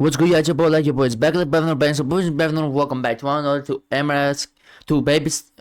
What's good, yeah, your boy, like your boys back at Bevan Banks, so boys, Bevan, welcome back to another to Emirates, to Babies,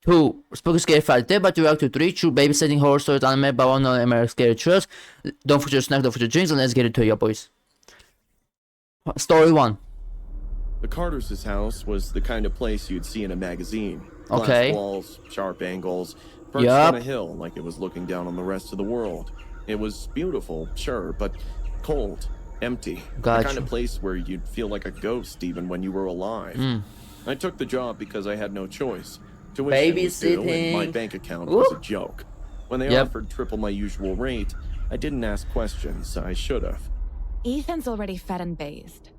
to Spooky Scary Friday, today about to react to 3 true babysitting horror stories anime by one of Emirates Scary Trails. Don't forget your snack, don't forget your drinks, and let's get into it, boys. Story 1. The Carters' house was the kind of place you'd see in a magazine. Okay. Glass walls, sharp angles, perched on a hill like it was looking down on the rest of the world. It was beautiful, sure, but cold. Empty. Gotcha. The kind of place where you'd feel like a ghost even when you were alive. I took the job because I had no choice. Tuition was due and my bank account was a joke. When they offered triple my usual rate, I didn't ask questions. I should have. Ethan's already fed and bathed.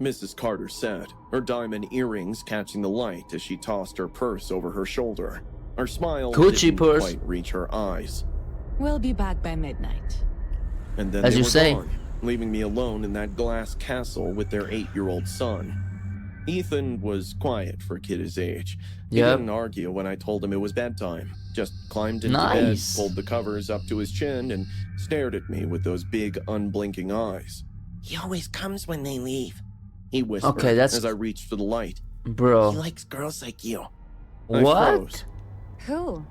Mrs. Carter said, her diamond earrings catching the light as she tossed her purse over her shoulder. Her smile didn't quite reach her eyes. We'll be back by midnight. And then they were gone, leaving me alone in that glass castle with their 8-year-old son. Ethan was quiet for a kid his age. He didn't argue when I told him it was bedtime. Just climbed into bed, pulled the covers up to his chin, and stared at me with those big, unblinking eyes. He always comes when they leave, he whispered as I reached for the light. Bro. He likes girls like you. I froze. Who?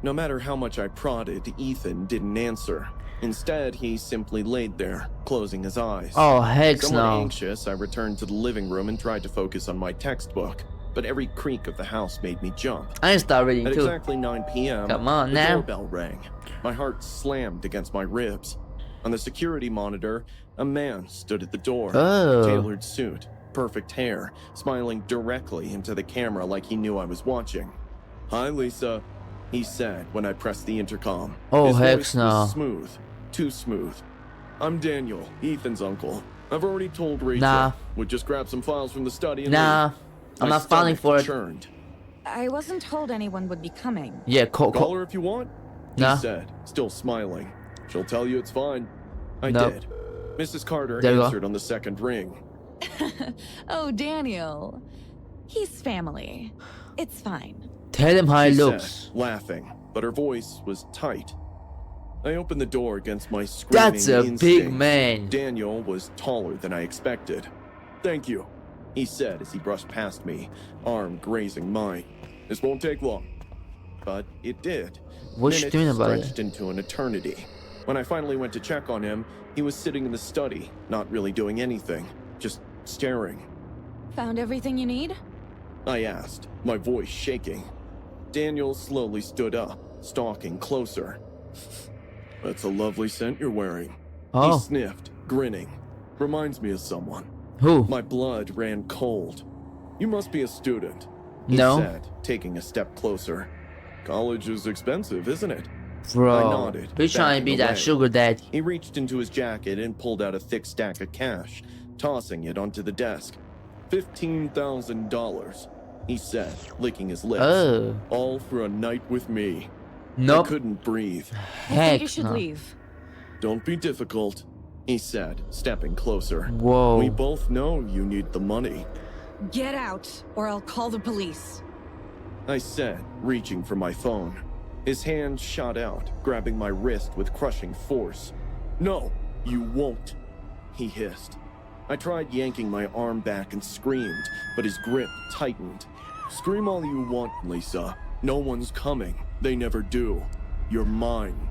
No matter how much I prodded, Ethan didn't answer. Instead, he simply laid there, closing his eyes. Oh, heck no. Somewhat anxious, I returned to the living room and tried to focus on my textbook. But every creak of the house made me jump. I start reading At too. exactly 9 p.m., the doorbell rang. My heart slammed against my ribs. On the security monitor, a man stood at the door. Tailored suit, perfect hair, smiling directly into the camera like he knew I was watching. "Hi, Lisa," he said when I pressed the intercom. Oh, His heck voice no. was smooth. Too smooth. "I'm Daniel, Ethan's uncle. I've already told Rachel. Would just grab some files from the study and leave." I'm not falling for it. Churned. I wasn't told anyone would be coming. Yeah, call her if you want, he said, still smiling. "She'll tell you it's fine." I did. Mrs. Carter answered on the second ring. Oh, Daniel. He's family. It's fine. Tell him how he looks. Said, laughing, but her voice was tight. I opened the door against my screaming That's a big man. Daniel was taller than I expected. "Thank you," he said as he brushed past me, arm grazing mine. "This won't take long." But it did. What's you doing about it? Stretched into an eternity. When I finally went to check on him, he was sitting in the study, not really doing anything, just staring. Found everything you need? I asked, my voice shaking. Daniel slowly stood up, stalking closer. "That's a lovely scent you're wearing." He sniffed, grinning. "Reminds me of someone." Who? My blood ran cold. "You must be a student," he said, taking a step closer. "College is expensive, isn't it?" Bro, I nodded. He's trying to be that sugar daddy. He reached into his jacket and pulled out a thick stack of cash, tossing it onto the desk. $15,000, he said, licking his lips. All for a night with me. I couldn't breathe. I think you should leave. "Don't be difficult," he said, stepping closer. Whoa. "We both know you need the money." Get out, or I'll call the police. I said, reaching for my phone. His hand shot out, grabbing my wrist with crushing force. "No, you won't," he hissed. I tried yanking my arm back and screamed, but his grip tightened. "Scream all you want, Lisa. No one's coming. They never do. You're mine."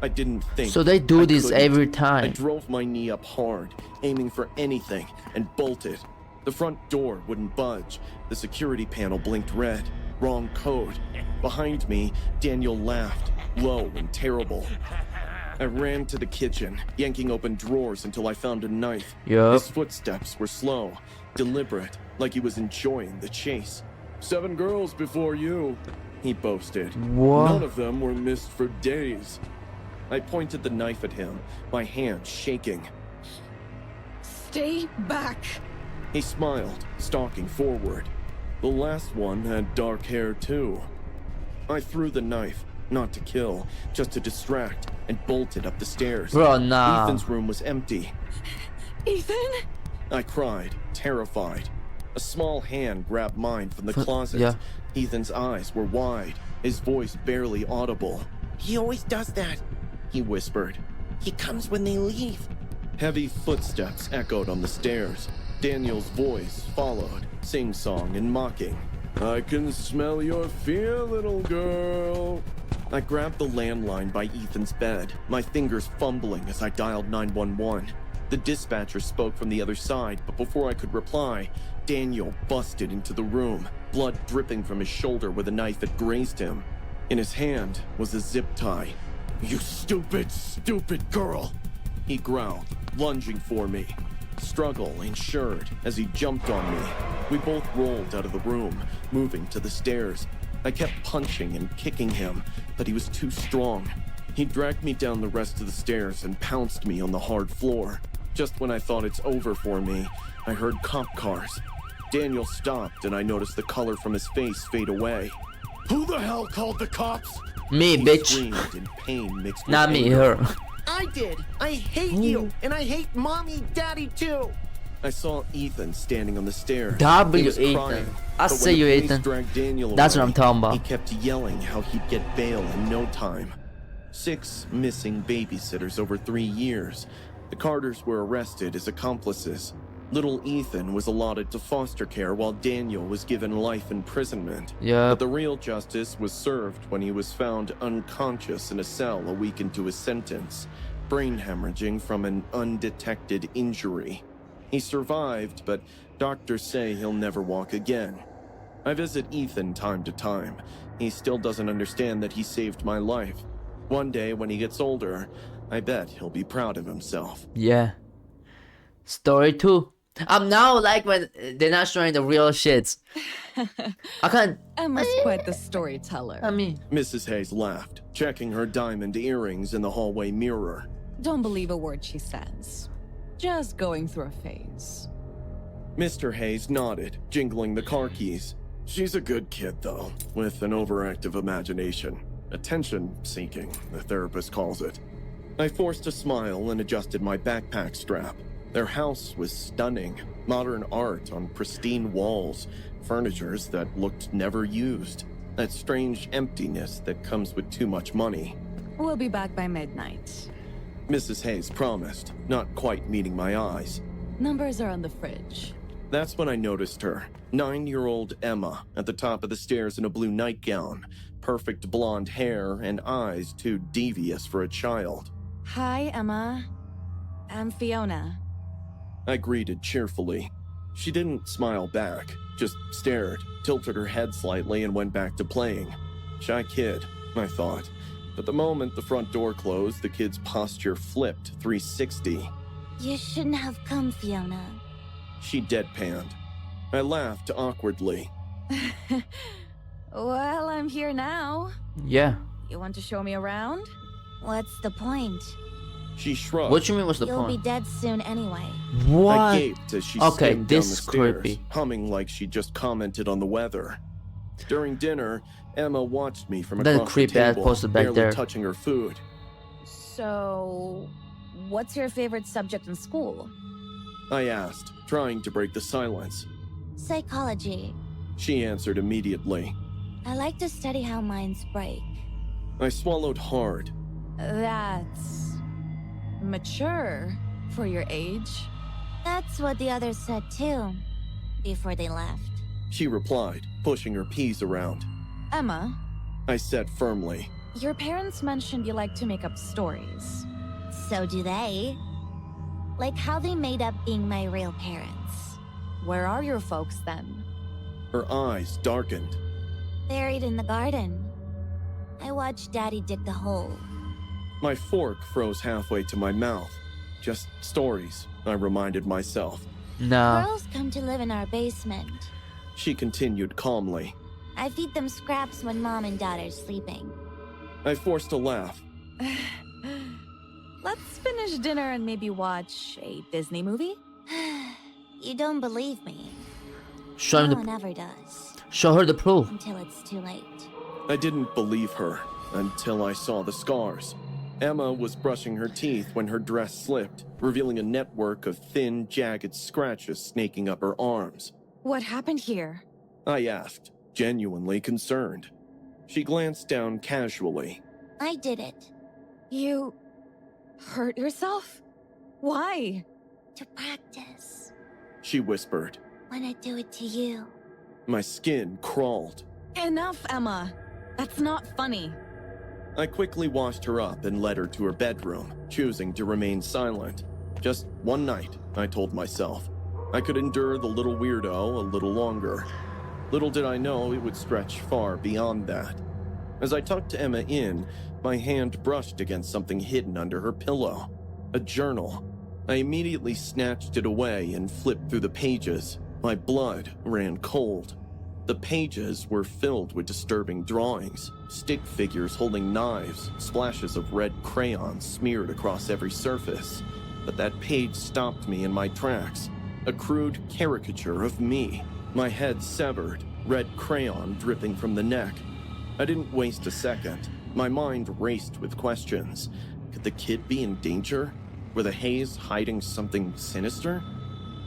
I didn't think. So they do this every time. I drove my knee up hard, aiming for anything, and bolted. The front door wouldn't budge. The security panel blinked red. Wrong code. Behind me, Daniel laughed, low and terrible. I ran to the kitchen, yanking open drawers until I found a knife. His footsteps were slow, deliberate, like he was enjoying the chase. "7 girls before you," he boasted. "None of them were missed for days." I pointed the knife at him, my hand shaking. Stay back. He smiled, stalking forward. The last one had dark hair too. I threw the knife, not to kill, just to distract, and bolted up the stairs. Bro, nah. Ethan's room was empty. "Ethan?" I cried, terrified. A small hand grabbed mine from the closet. Ethan's eyes were wide, his voice barely audible. "He always does that," he whispered. "He comes when they leave." Heavy footsteps echoed on the stairs. Daniel's voice followed, sing-song and mocking. I can smell your fear, little girl. I grabbed the landline by Ethan's bed, my fingers fumbling as I dialed 911. The dispatcher spoke from the other side, but before I could reply, Daniel busted into the room, blood dripping from his shoulder where the knife had grazed him. In his hand was a zip tie. You stupid, stupid girl, he growled, lunging for me. Struggle ensured as he jumped on me. We both rolled out of the room, moving to the stairs. I kept punching and kicking him, but he was too strong. He dragged me down the rest of the stairs and pounced me on the hard floor. Just when I thought it's over for me, I heard cop cars. Daniel stopped and I noticed the color from his face fade away. Who the hell called the cops? Me, He bitch. screamed in pain mixed with Not me, anger. her. I did. I hate you, and I hate mommy, daddy too. I saw Ethan standing on the stairs. W, He was Ethan. crying, I but when see the you, police Ethan. dragged Daniel That's what away, I'm talking about. He kept yelling how he'd get bail in no time. 6 missing babysitters over 3 years. The Carters were arrested as accomplices. Little Ethan was allotted to foster care while Daniel was given life imprisonment. Yep. But the real justice was served when he was found unconscious in a cell a week into his sentence, brain hemorrhaging from an undetected injury. He survived, but doctors say he'll never walk again. I visit Ethan time to time. He still doesn't understand that he saved my life. One day when he gets older, I bet he'll be proud of himself. Yeah. Story 2. I'm now like when they're not showing the real shits. I can't. Emma's quite the storyteller. I mean, Mrs. Hayes laughed, checking her diamond earrings in the hallway mirror. Don't believe a word she says. Just going through a phase. Mr. Hayes nodded, jingling the car keys. She's a good kid, though, with an overactive imagination. Attention-seeking, the therapist calls it. I forced a smile and adjusted my backpack strap. Their house was stunning. Modern art on pristine walls, furnitures that looked never used. That strange emptiness that comes with too much money. We'll be back by midnight. Mrs. Hayes promised, not quite meeting my eyes. Numbers are on the fridge. That's when I noticed her. 9-year-old Emma at the top of the stairs in a blue nightgown. Perfect blonde hair and eyes too devious for a child. Hi, Emma. I'm Fiona. I greeted cheerfully. She didn't smile back, just stared, tilted her head slightly, and went back to playing. Shy kid, I thought. But the moment the front door closed, the kid's posture flipped 360. You shouldn't have come, Fiona. She deadpanned. I laughed awkwardly. Well, I'm here now. yeah. You want to show me around? What's the point? She shrugged. What you mean? What's the You'll be point? dead soon anyway. What? I gaped as she Okay, skimmed this down the is stairs, creepy. humming like she just commented on the weather. During dinner, Emma watched me from That across the creepy ass table, poster back barely there. touching her food. So, what's your favorite subject in school? I asked, trying to break the silence. Psychology. She answered immediately. I like to study how minds break. I swallowed hard. That's mature for your age. That's what the others said too, before they left. She replied, pushing her peas around. Emma, I said firmly. your parents mentioned you like to make up stories. So do they. Like how they made up being my real parents. Where are your folks then? Her eyes darkened. Buried in the garden. I watched Daddy dig the hole. My fork froze halfway to my mouth. Just stories, I reminded myself. Nah. Girls come to live in our basement. She continued calmly. I feed them scraps when Mom and Dad are sleeping. I forced a laugh. Let's finish dinner and maybe watch a Disney movie? You don't believe me. Show him No the. one ever does. Show her the proof. Until it's too late. I didn't believe her until I saw the scars. Emma was brushing her teeth when her dress slipped, revealing a network of thin, jagged scratches snaking up her arms. What happened here? I asked, genuinely concerned. She glanced down casually. I did it. You hurt yourself? Why? To practice. She whispered. When I do it to you. My skin crawled. Enough, Emma. That's not funny. I quickly washed her up and led her to her bedroom, choosing to remain silent. Just one night, I told myself. I could endure the little weirdo a little longer. Little did I know it would stretch far beyond that. As I tucked Emma in, my hand brushed against something hidden under her pillow. A journal. I immediately snatched it away and flipped through the pages. My blood ran cold. The pages were filled with disturbing drawings, stick figures holding knives, splashes of red crayon smeared across every surface. But that page stopped me in my tracks. A crude caricature of me, my head severed, red crayon dripping from the neck. I didn't waste a second. My mind raced with questions. Could the kid be in danger? Were the Hays hiding something sinister?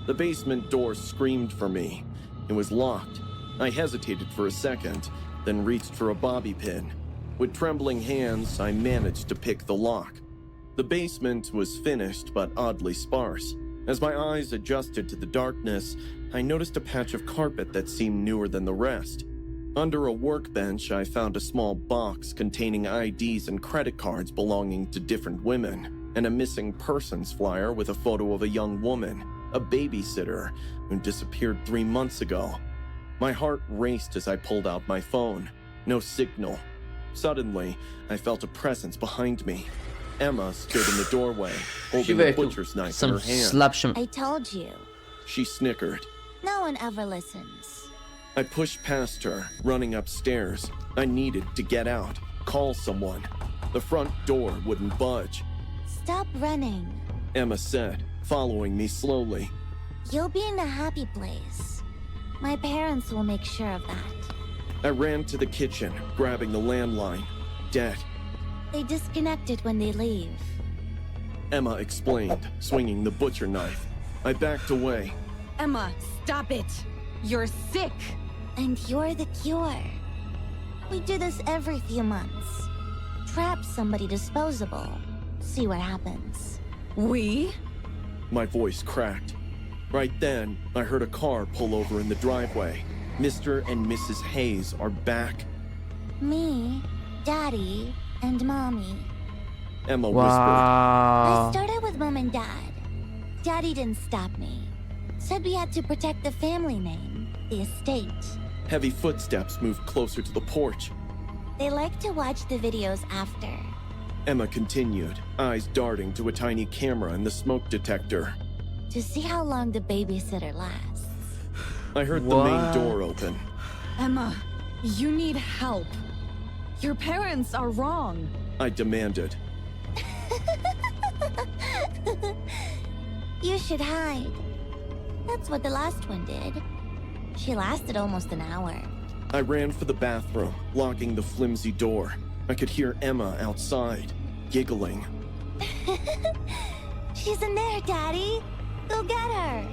The basement door screamed for me. It was locked. I hesitated for a second, then reached for a bobby pin. With trembling hands, I managed to pick the lock. The basement was finished but oddly sparse. As my eyes adjusted to the darkness, I noticed a patch of carpet that seemed newer than the rest. Under a workbench, I found a small box containing IDs and credit cards belonging to different women, and a missing persons flyer with a photo of a young woman, a babysitter, who disappeared 3 months ago. My heart raced as I pulled out my phone. No signal. Suddenly, I felt a presence behind me. Emma stood in the doorway, holding a butcher's knife in her hand. I told you. She snickered. No one ever listens. I pushed past her, running upstairs. I needed to get out, call someone. The front door wouldn't budge. Stop running. Emma said, following me slowly. You'll be in a happy place. My parents will make sure of that. I ran to the kitchen, grabbing the landline. Dead. They disconnected when they leave. Emma explained, swinging the butcher knife. I backed away. Emma, stop it. You're sick. And you're the cure. We do this every few months. Trap somebody disposable. See what happens. We? My voice cracked. Right then, I heard a car pull over in the driveway. Mr. and Mrs. Hays are back. Me, Daddy, and Mommy. Emma whispered. I started with Mom and Dad. Daddy didn't stop me. Said we had to protect the family name, the estate. Heavy footsteps moved closer to the porch. They like to watch the videos after. Emma continued, eyes darting to a tiny camera in the smoke detector. To see how long the babysitter lasts. I heard the main door open. Emma, you need help. Your parents are wrong. I demanded. You should hide. That's what the last one did. She lasted almost an hour. I ran for the bathroom, locking the flimsy door. I could hear Emma outside, giggling. She's in there, Daddy. Go get her.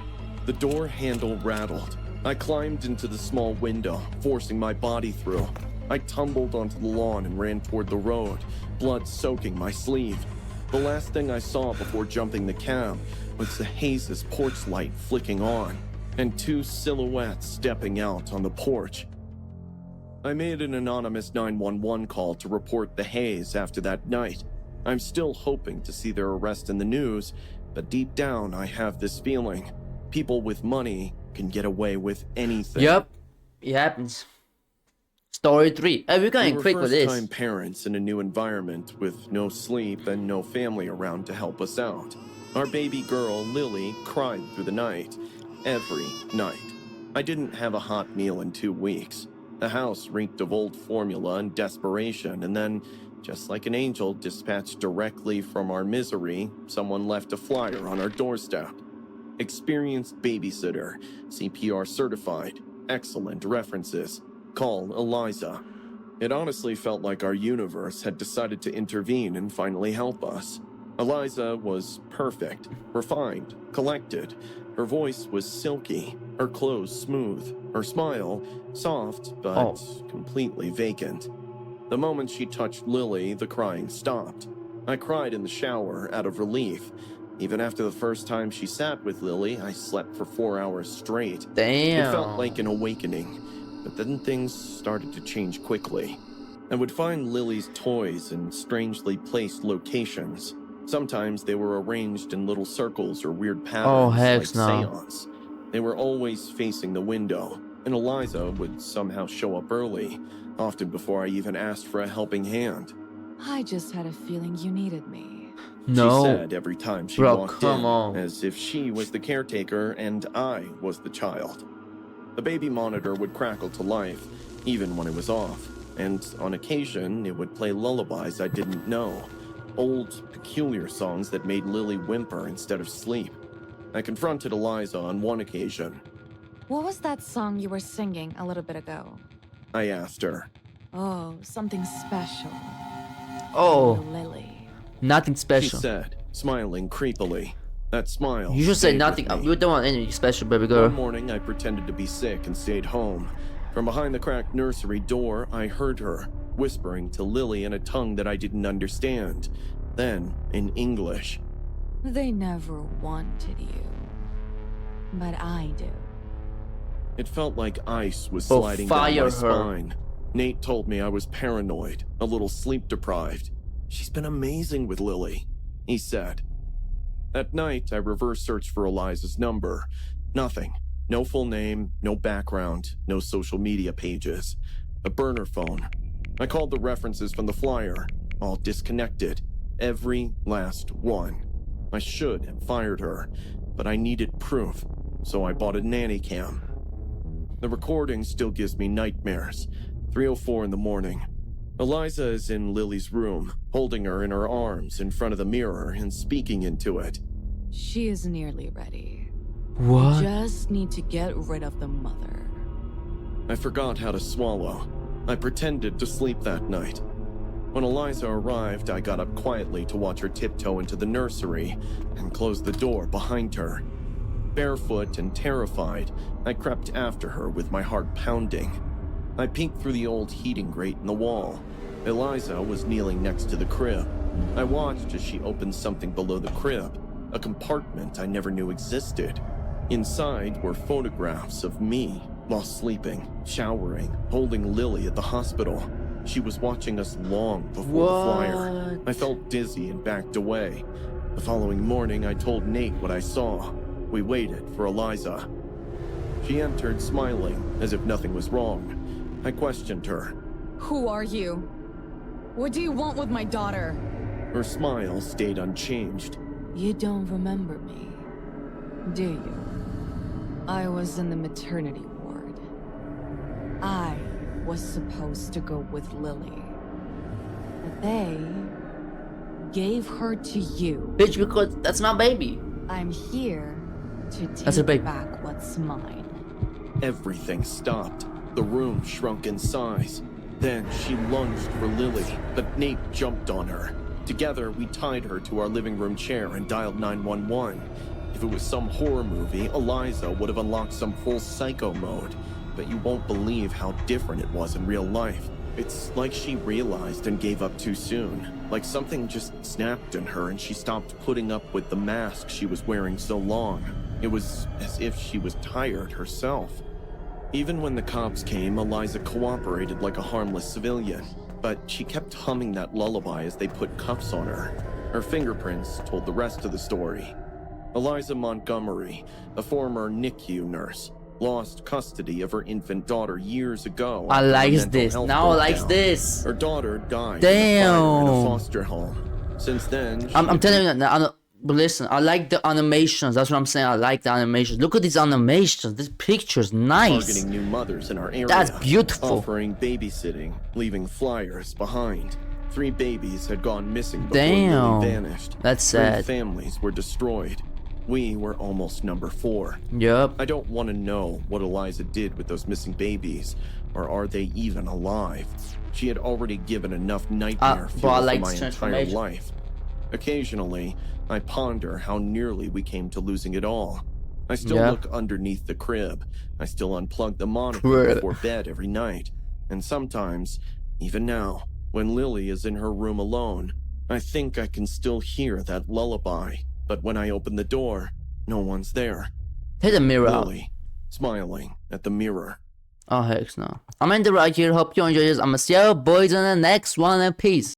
The door handle rattled. I climbed into the small window, forcing my body through. I tumbled onto the lawn and ran toward the road, blood soaking my sleeve. The last thing I saw before jumping the cab was the Hayes' porch light flicking on, and 2 silhouettes stepping out on the porch. I made an anonymous 911 call to report the Hayes after that night. I'm still hoping to see their arrest in the news, but deep down I have this feeling. People with money can get away with anything. Yep, it happens. Story 3. Hey, we're going quick with this. First-time parents in a new environment with no sleep and no family around to help us out. Our baby girl, Lily, cried through the night. Every night. I didn't have a hot meal in 2 weeks. The house reeked of old formula and desperation, and then, just like an angel dispatched directly from our misery, someone left a flyer on our doorstep. Experienced babysitter, CPR certified, excellent references. Call Eliza. It honestly felt like our universe had decided to intervene and finally help us. Eliza was perfect, refined, collected. Her voice was silky, her clothes smooth, her smile soft but completely vacant. The moment she touched Lily, the crying stopped. I cried in the shower out of relief. Even after the first time she sat with Lily, I slept for 4 hours straight. Damn. It felt like an awakening, but then things started to change quickly. I would find Lily's toys in strangely placed locations. Sometimes they were arranged in little circles or weird patterns heck like no. seance. They were always facing the window, and Eliza would somehow show up early, often before I even asked for a helping hand. I just had a feeling you needed me. No. She said every time she Bro, walked come in, on. as if she was the caretaker and I was the child. The baby monitor would crackle to life, even when it was off, and on occasion it would play lullabies I didn't know, old, peculiar songs that made Lily whimper instead of sleep. I confronted Eliza on one occasion. What was that song you were singing a little bit ago? I asked her. Oh, something special. Oh, Lily. nothing She special. said, smiling creepily. That smile. You should say stayed with nothing. me. We don't want anything special, baby girl. One morning, I pretended to be sick and stayed home. From behind the cracked nursery door, I heard her, whispering to Lily in a tongue that I didn't understand. Then, in English. They never wanted you. But I do. It felt like ice was Oh, sliding down fire my her. spine. Nate told me I was paranoid, a little sleep-deprived. She's been amazing with Lily, he said. That night, I reverse searched for Eliza's number. Nothing. No full name, no background, no social media pages. A burner phone. I called the references from the flyer, all disconnected. Every last one. I should have fired her, but I needed proof, so I bought a nanny cam. The recording still gives me nightmares. 3:04 in the morning. Eliza is in Lily's room, holding her in her arms in front of the mirror and speaking into it. She is nearly ready. What? Just need to get rid of the mother. I forgot how to swallow. I pretended to sleep that night. When Eliza arrived, I got up quietly to watch her tiptoe into the nursery and close the door behind her. Barefoot and terrified, I crept after her with my heart pounding. I peeked through the old heating grate in the wall. Eliza was kneeling next to the crib. I watched as she opened something below the crib, a compartment I never knew existed. Inside were photographs of me while sleeping, showering, holding Lily at the hospital. She was watching us long before the flyer. I felt dizzy and backed away. The following morning, I told Nate what I saw. We waited for Eliza. She entered smiling, as if nothing was wrong. I questioned her. Who are you? What do you want with my daughter? Her smile stayed unchanged. You don't remember me, do you? I was in the maternity ward. I was supposed to go with Lily. But they gave her to you. Bitch, because that's my baby. I'm here to That's her take baby. back what's mine. Everything stopped. The room shrunk in size. Then she lunged for Lily, but Nate jumped on her. Together, we tied her to our living room chair and dialed 911. If it was some horror movie, Eliza would have unlocked some full psycho mode. But you won't believe how different it was in real life. It's like she realized and gave up too soon. Like something just snapped in her and she stopped putting up with the mask she was wearing so long. It was as if she was tired herself. Even when the cops came, Eliza cooperated like a harmless civilian. But she kept humming that lullaby as they put cuffs on her. Her fingerprints told the rest of the story. Eliza Montgomery, a former NICU nurse, lost custody of her infant daughter years ago. I after her likes mental this. health Now I broke likes down. this. Her daughter died in a fire in a Damn. foster home. Since then, I'm telling you that. But listen, I like the animations. That's what I'm saying. I like the animations. Look at these animations. This picture's nice. targeting new mothers in our area. That's beautiful. Offering babysitting, leaving flyers behind. 3 babies had gone missing before Damn. Lily vanished. That's 3 sad. families were destroyed. We were almost number 4. Yup. I don't want to know what Eliza did with those missing babies, or are they even alive? She had already given enough nightmare but fuel I for like my this entire transformation. life. Occasionally, I ponder how nearly we came to losing it all. I still Yeah. look underneath the crib. I still unplug the monitor Crib. before bed every night. And sometimes, even now, when Lily is in her room alone, I think I can still hear that lullaby. But when I open the door, no one's there. Take the mirror out. Lily, smiling at the mirror. Oh, heck no. I'm ending right here. Hope you enjoyed this. I'm gonna see you boys in the next one, and peace.